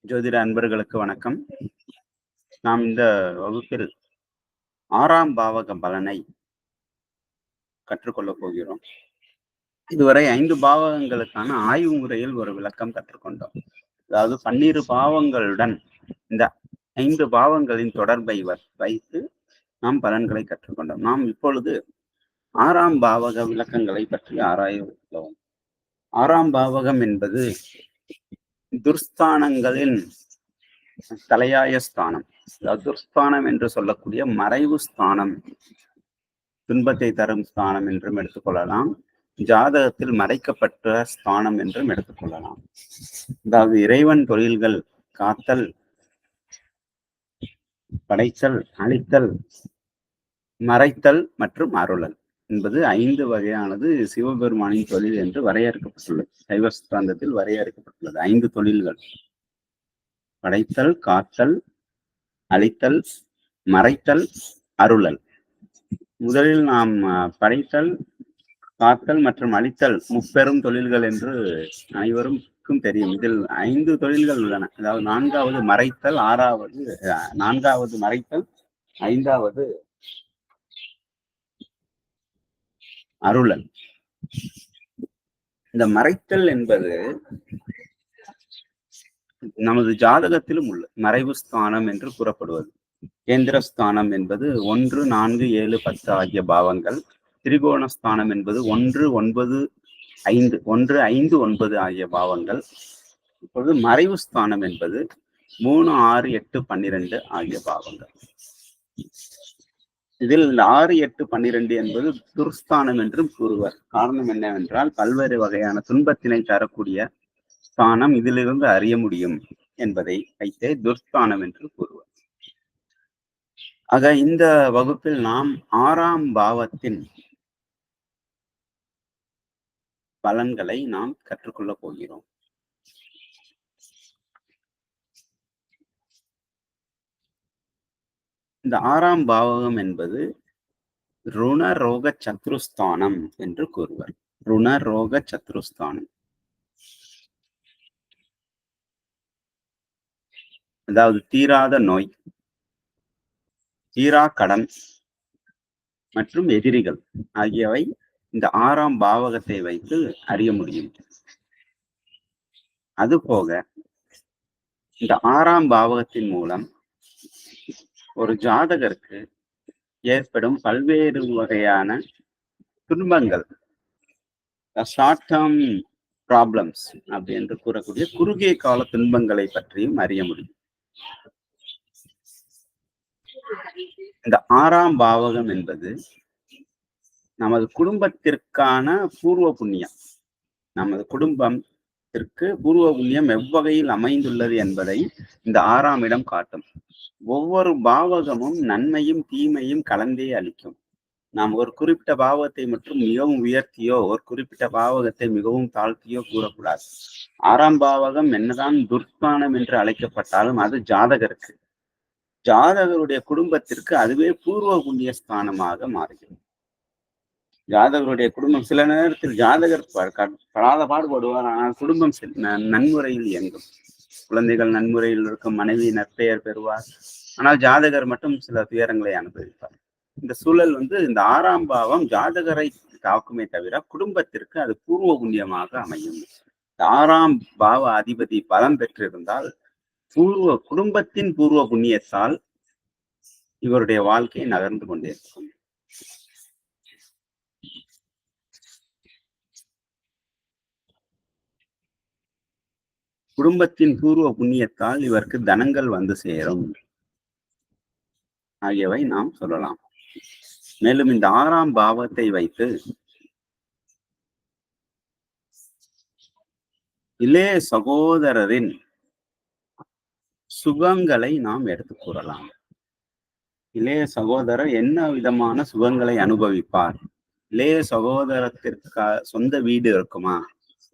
ஜோதிட அன்பர்களுக்கு வணக்கம். நாம் இந்த வகுப்பில் 6ஆம் பாவக பலனை கற்றுக்கொள்ளப் போகிறோம். இதுவரை 5 பாவகங்களுக்கான ஆய்வு முறையில் ஒரு விளக்கம் கற்றுக்கொண்டோம். அதாவது 12 பாவங்களுடன் இந்த 5 பாவங்களின் தொடர்பை வைத்து நாம் பலன்களை கற்றுக்கொண்டோம். நாம் இப்பொழுது 6ஆம் பாவக விளக்கங்களை பற்றி ஆராய உள்ளோம். 6ஆம் பாவகம் என்பது துர்ஸ்தானங்களின் தலையாய ஸ்தானம். துர்ஸ்தானம் என்று சொல்லக்கூடிய மறைவு ஸ்தானம், துன்பத்தை தரும் ஸ்தானம் என்றும் எடுத்துக்கொள்ளலாம். ஜாதகத்தில் மறைக்கப்பட்ட ஸ்தானம் என்றும் எடுத்துக்கொள்ளலாம். அதாவது இறைவன் தொழில்கள் காத்தல், படைத்தல், அழித்தல், மறைத்தல் மற்றும் அருளல் என்பது 5 வகையானது சிவபெருமானின் தொழில் என்று வரையறுக்கப்பட்டுள்ளது. சைவ சித்தாந்தத்தில் வரையறுக்கப்பட்டுள்ளது 5 தொழில்கள்: படைத்தல், காத்தல், அழித்தல், மறைத்தல், அருளல். முதலில் நாம் படைத்தல், காத்தல் மற்றும் அழித்தல் முப்பெரும் தொழில்கள் என்று அனைவருக்கும் தெரியும். இதில் 5 தொழில்கள் உள்ளன. அதாவது 4வது மறைத்தல், 4வது மறைத்தல், 5வது அருளல். இந்த மறைத்தல் என்பது நமது ஜாதகத்திலும் உள்ள மறைவு ஸ்தானம் என்று கூறப்படுவது. கேந்திரஸ்தானம் என்பது 1, 4, 7, 10 ஆகிய பாவங்கள். திரிகோணஸ்தானம் என்பது 1, 9, 5 ஆகிய பாவங்கள். இப்பொழுது மறைவு ஸ்தானம் என்பது 3, 6, 8, 12 ஆகிய பாவங்கள். இதில் 6, 8, 12 என்பது துர்ஸ்தானம் என்றும் கூறுவர். காரணம் என்னவென்றால் பல்வேறு வகையான துன்பத்தினை தரக்கூடிய ஸ்தானம் இதிலிருந்து அறிய முடியும் என்பதை வைத்தே துர்ஸ்தானம் என்று கூறுவர். ஆக இந்த வகுப்பில் நாம் 6ஆம் பாவத்தின் பலன்களை நாம் கற்றுக்கொள்ளப் போகிறோம். இந்த 6ஆம் பாவகம் என்பது ருணரோக சத்ருஸ்தானம் என்று கூறுவர். ருணரோக சத்ருஸ்தானம், அதாவது தீராத நோய், தீரா கடன் மற்றும் எதிரிகள் ஆகியவை இந்த 6ஆம் பாவகத்தை வைத்து அறிய முடியும். அதுபோக இந்த 6ஆம் பாவகத்தின் மூலம் ஒரு ஜாதகருக்கு ஏற்படும் பல்வேறு வகையான துன்பங்கள், ஷார்ட் டேர்ம் ப்ராப்ளம்ஸ் அப்படி என்று கூறக்கூடிய குறுகிய கால துன்பங்களை பற்றியும் அறிய முடியும். இந்த 6ஆம் பாவகம் என்பது நமது குடும்பத்திற்கான பூர்வ புண்ணியம். நமது குடும்பத்திற்கு பூர்வ புண்ணியம் எவ்வகையில் அமைந்துள்ளது என்பதை இந்த 6ஆம் இடம் காட்டும். ஒவ்வொரு பாவகமும் நன்மையும் தீமையும் கலந்தே அளிக்கும். நாம் ஒரு குறிப்பிட்ட பாவகத்தை மட்டும் மிகவும் உயர்த்தியோ ஒரு குறிப்பிட்ட பாவகத்தை மிகவும் தாழ்த்தியோ கூறக்கூடாது. 6ஆம் பாவகம் என்னதான் துர்ஸ்தானம் என்று அழைக்கப்பட்டாலும் அது ஜாதகருடைய குடும்பத்திற்கு அதுவே பூர்வ புண்ணிய ஸ்தானமாக மாறுகிறது. ஜாதகருடைய குடும்பம் சில நேரத்தில் ஜாதகர் படாத பாடுபடுவார், ஆனால் குடும்பம் நன்முறையில் இயங்கும். குழந்தைகள் நன்முறையில் இருக்கும், மனைவி நற்பெயர் பெறுவார், ஆனால் ஜாதகர் மட்டும் சில துயரங்களை அனுபவிப்பார். இந்த சூழல் இந்த 6ஆம் பாவம் ஜாதகரை காக்குமே தவிர குடும்பத்திற்கு அது பூர்வ புண்ணியமாக அமையும். 6ஆம் பாவ அதிபதி பலம் பெற்றிருந்தால் குடும்பத்தின் பூர்வ புண்ணியத்தால் இவருடைய வாழ்க்கை நகர்ந்து கொண்டே இருக்கும். குடும்பத்தின் பூர்வ புண்ணியத்தால் இவருக்கு தனங்கள் வந்து சேரும் ஆகியவை நாம் சொல்லலாம். மேலும் இந்த 6ஆம் பாவத்தை வைத்து இளைய சகோதரரின் சுகங்களை நாம் எடுத்து கூறலாம். இளைய சகோதரர் என்ன விதமான சுகங்களை அனுபவிப்பார்? இளைய சகோதரத்திற்கு சொந்த வீடு இருக்குமா?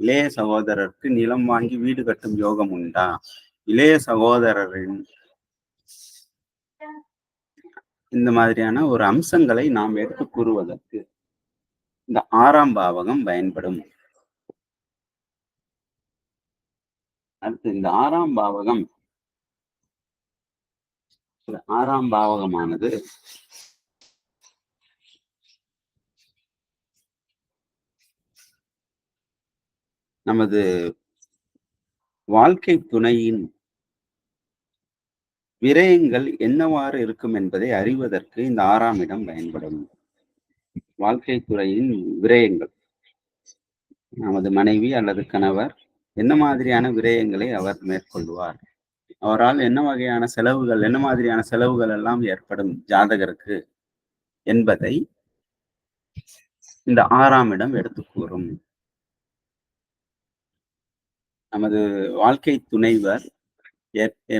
இளைய சகோதரருக்கு நிலம் வாங்கி வீடு கட்டும் யோகம் உண்டா? இளைய சகோதரரின் இந்த மாதிரியான ஒரு அம்சங்களை நாம் எடுத்து கூறுவதற்கு இந்த 6ஆம் பாவகம் பயன்படும். அடுத்து இந்த 6ஆம் பாவகம் ஆறாம் பாவகமானது நமது வாழ்க்கை துணையின் விரயங்கள் என்னவாறு இருக்கும் என்பதை அறிவதற்கு இந்த 6ஆம் இடம் பயன்படும். வாழ்க்கை துறையின் விரயங்கள், நமது மனைவி அல்லது கணவர் என்ன மாதிரியான விரயங்களை அவர் மேற்கொள்வார், அவரால் என்ன வகையான செலவுகள், என்ன மாதிரியான செலவுகள் எல்லாம் ஏற்படும் ஜாதகருக்கு என்பதை இந்த 6ஆம் இடம் எடுத்து கூறும். நமது வாழ்க்கை துணைவர்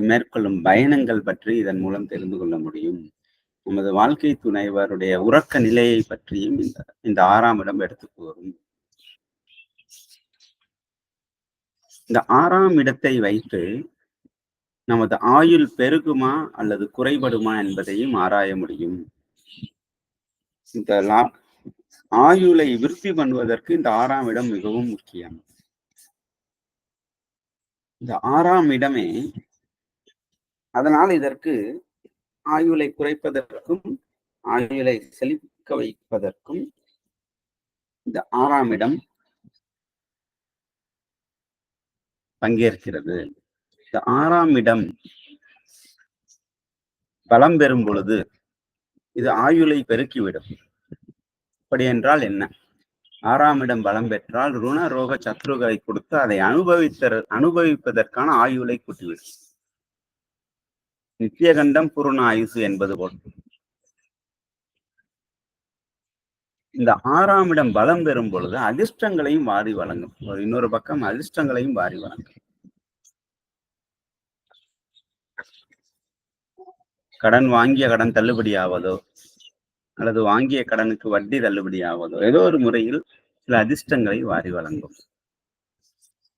மேற்கொள்ளும் பயணங்கள் பற்றி இதன் மூலம் தெரிந்து கொள்ள முடியும். நமது வாழ்க்கை துணைவருடைய உறக்க நிலையை பற்றியும் இந்த 6ஆம் இடம் எடுத்து கூறும். இந்த 6ஆம் இடத்தை வைத்து நமது ஆயுள் பெருகுமா அல்லது குறைபடுமா என்பதையும் ஆராய முடியும். இந்த ஆயுளை விருத்தி பண்ணுவதற்கு இந்த 6ஆம் இடம் மிகவும் முக்கியம். இந்த 6ஆம் இடமே, அதனால் இதற்கு ஆயுளை குறைப்பதற்கும் ஆயுளை செழிக்க வைப்பதற்கும் இந்த 6ஆம் இடம் பங்கேற்கிறது. இந்த 6ஆம் இடம் பலம் பெறும் பொழுது இது ஆயுளை பெருக்கிவிடும். அப்படி என்றால் என்ன? 6ஆம் இடம் பலம் பெற்றால் ருண ரோக சத்ருகளை கொடுத்து அதை அனுபவிப்பதற்கான ஆயுளை கூட்டிவிடும். நித்தியகண்டம் பூர்ண ஆயுசு என்பது போல் இந்த 6ஆம் இடம் பலம் பெறும் பொழுது அதிர்ஷ்டங்களையும் வாரி வழங்கும். இன்னொரு பக்கம் அதிர்ஷ்டங்களையும் வாரி வழங்கும். கடன் வாங்கிய கடன் தள்ளுபடி ஆவதோ அல்லது வாங்கிய கடனுக்கு வட்டி தள்ளுபடி ஆவதோ ஏதோ ஒரு முறையில் சில அதிர்ஷ்டங்களை வாரி வழங்கும்.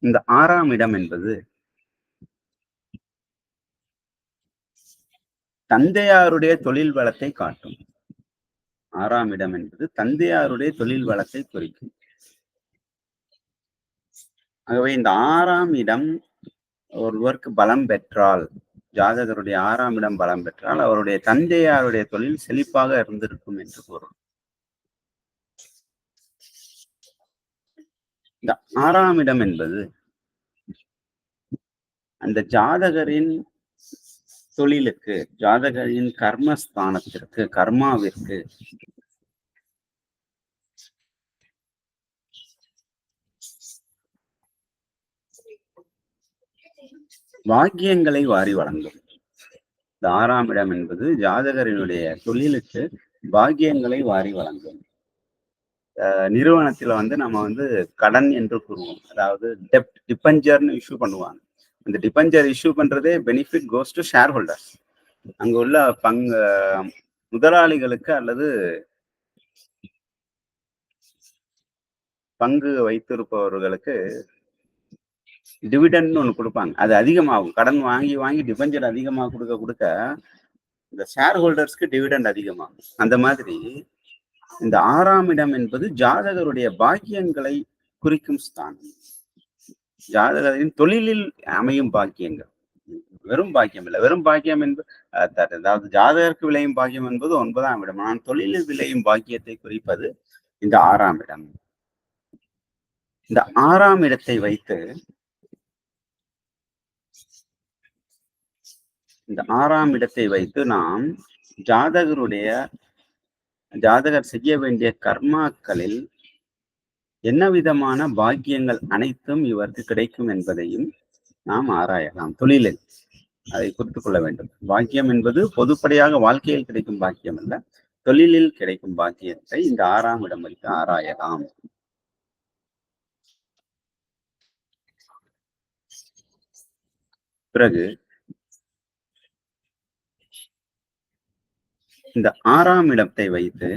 இந்த 6ஆம் இடம் என்பது தந்தையாருடைய தொழில் வளத்தை காட்டும். 6ஆம் இடம் என்பது தந்தையாருடைய தொழில் வளத்தை குறிக்கும். ஆகவே இந்த 6ஆம் இடம் ஒருவருக்கு பலம் பெற்றால், ஜாதகருடைய 6ஆம் இடம் பலம் பெற்றால் அவருடைய தந்தையாருடைய தொழில் செழிப்பாக இருந்திருக்கும் என்று பொருள். இந்த 6ஆம் இடம் என்பது அந்த ஜாதகரின் தொழிலுக்கு, ஜாதகரின் கர்மஸ்தானத்திற்கு, கர்மாவிற்கு பாக்கியங்களை வாரி வழங்கும். இந்த 6ஆம் இடம் என்பது ஜாதகரினுடைய தொழிலுக்கு பாக்கியங்களை வாரி வழங்கும். நிறுவனத்துல நம்ம கடன் என்று கூறுவோம். அதாவது டெப்ட் டிபெஞ்சர்னு இஷ்யூ பண்ணுவாங்க. அந்த டிபெஞ்சர் இஷ்யூ பண்றதே benefit goes to share holders. அங்க உள்ள முதலாளிகளுக்கு அல்லது பங்கு வைத்திருப்பவர்களுக்கு டிவிடெண்ட் ஒன்று கொடுப்பாங்க. அது அதிகமாகும். கடன் வாங்கி வாங்கி டிபெஞ்சர் அதிகமாக கொடுக்க கொடுக்க இந்த ஷேர் ஹோல்டர்ஸ்க்கு டிவிடெண்ட் அதிகமாகும். அந்த மாதிரி இந்த 6ஆம் இடம் என்பது ஜாதகருடைய பாக்கியங்களை குறிக்கும் ஸ்தானம். ஜாதகரின் தொழிலில் அமையும் பாக்கியங்கள், வெறும் பாக்கியம் இல்லை. வெறும் பாக்கியம் என்பது அதாவது ஜாதகருக்கு விளையும் பாக்கியம் என்பது 9ஆம் இடம். ஆனால் தொழிலில் விளையும் பாக்கியத்தை குறிப்பது இந்த 6ஆம் இடம். இந்த 6ஆம் இடத்தை வைத்து நாம் ஜாதகர் செய்ய வேண்டிய கர்மாக்களில் என்ன விதமான பாக்கியங்கள் அனைத்தும் இவருக்கு கிடைக்கும் என்பதையும் நாம் ஆராயலாம். தொழிலில் அதை குறித்துக் கொள்ள வேண்டும். பாக்கியம் என்பது பொதுப்படையாக வாழ்க்கையில் கிடைக்கும் பாக்கியம் அல்ல, தொழிலில் கிடைக்கும் பாக்கியத்தை இந்த 6ஆம் இடம் வைத்து ஆராயலாம். பிறகு இந்த 6ஆம் இடத்தை வைத்து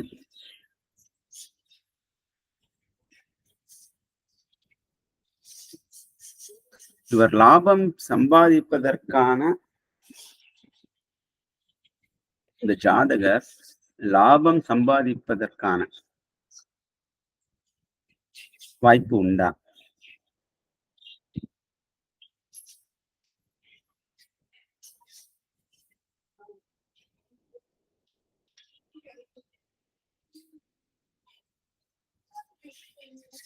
இவர் லாபம் சம்பாதிப்பதற்கான, இந்த ஜாதகர் லாபம் சம்பாதிப்பதற்கான வாய்ப்பு உண்டா?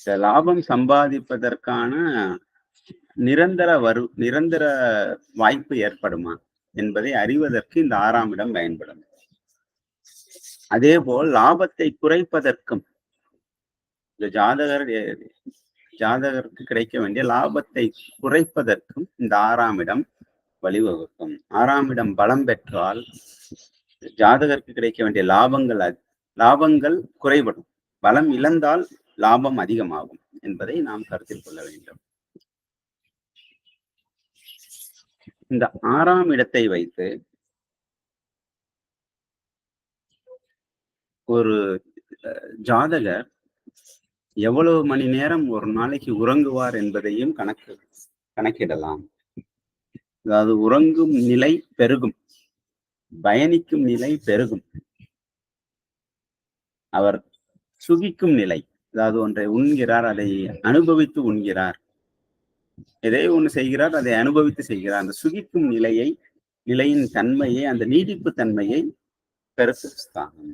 இந்த லாபம் சம்பாதிப்பதற்கான நிரந்தர வாய்ப்பு ஏற்படுமா என்பதை அறிவதற்கு இந்த 6ஆம் இடம் பயன்படும். அதேபோல் லாபத்தை குறைப்பதற்கும் இந்த ஜாதகருக்கு கிடைக்க வேண்டிய லாபத்தை குறைப்பதற்கும் இந்த 6ஆம் இடம் வழிவகுக்கும். 6ஆம் இடம் பலம் பெற்றால் ஜாதகருக்கு கிடைக்க வேண்டிய லாபங்கள் குறைபடும். பலம் இழந்தால் லாபம் அதிகமாகும் என்பதை நாம் கருத்தில் கொள்ள வேண்டும். இந்த 6ஆம் இடத்தை வைத்து ஒரு ஜாதகர் எவ்வளவு மணி நேரம் ஒரு நாளைக்கு உறங்குவார் என்பதையும் கணக்கிடலாம். அதாவது உறங்கும் நிலை பெருகும், பயணிக்கும் நிலை பெருகும், அவர் சுகிக்கும் நிலை, அதாவது ஒன்றை உண்கிறார், அதை அனுபவித்து உண்கிறார், எதை ஒன்று செய்கிறார், அதை அனுபவித்து செய்கிறார். அந்த சுகிக்கும் நிலையின் தன்மையை, அந்த நீடிப்பு தன்மையை பெருசுஸ்தானம்.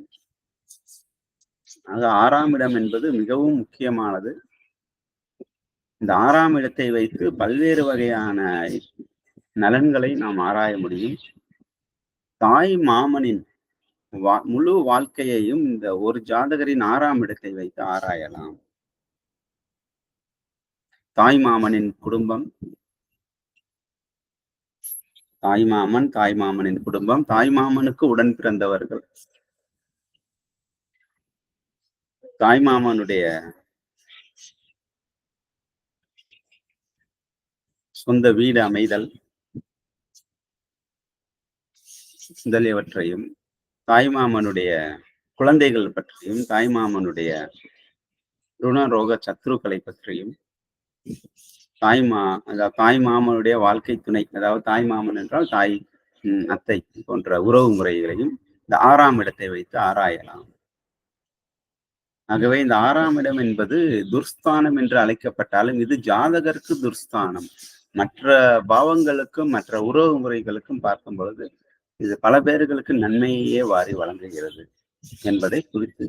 ஆக 6ஆம் இடம் என்பது மிகவும் முக்கியமானது. இந்த 6ஆம் இடத்தை வைத்து பல்வேறு வகையான நலன்களை நாம் ஆராய முடியும். தாய் மாமனின் முழு வாழ்க்கையையும் இந்த ஒரு ஜாதகரின் 6ஆம் இடத்தை வைத்து ஆராயலாம். தாய் மாமனின் குடும்பம், தாய் மாமனின் குடும்பம், தாய் மாமனுக்கு உடன் பிறந்தவர்கள், தாய் மாமனுடைய சொந்த வீடு அமைதல் முதலியவற்றையும், தாய்மாமனுடைய குழந்தைகள் பற்றியும், தாய்மாமனுடைய ருணரோக சத்ருக்களை பற்றியும், தாய் மாமனுடைய வாழ்க்கை துணை, அதாவது தாய் மாமன் என்றால் தாய் அத்தை போன்ற உறவு முறைகளையும் இந்த 6ஆம் இடத்தை வைத்து ஆராயலாம். ஆகவே இந்த 6ஆம் இடம் என்பது துர்ஸ்தானம் என்று அழைக்கப்பட்டாலும் இது ஜாதகருக்கு துர்ஸ்தானம். மற்ற பாவங்களுக்கும் மற்ற உறவு முறைகளுக்கும் பார்க்கும் பொழுது இது பல பேர்களுக்கு நன்மையே வாரி வழங்குகிறது என்பதை குறித்து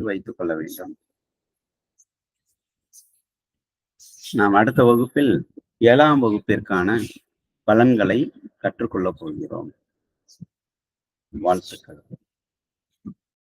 வைத்துக் கொள்ள வேண்டும். நாம் அடுத்த வகுப்பில் 7ஆம் வகுப்பிற்கான பலன்களை கற்றுக்கொள்ளப் போகிறோம். வாழ்த்துக்கள்.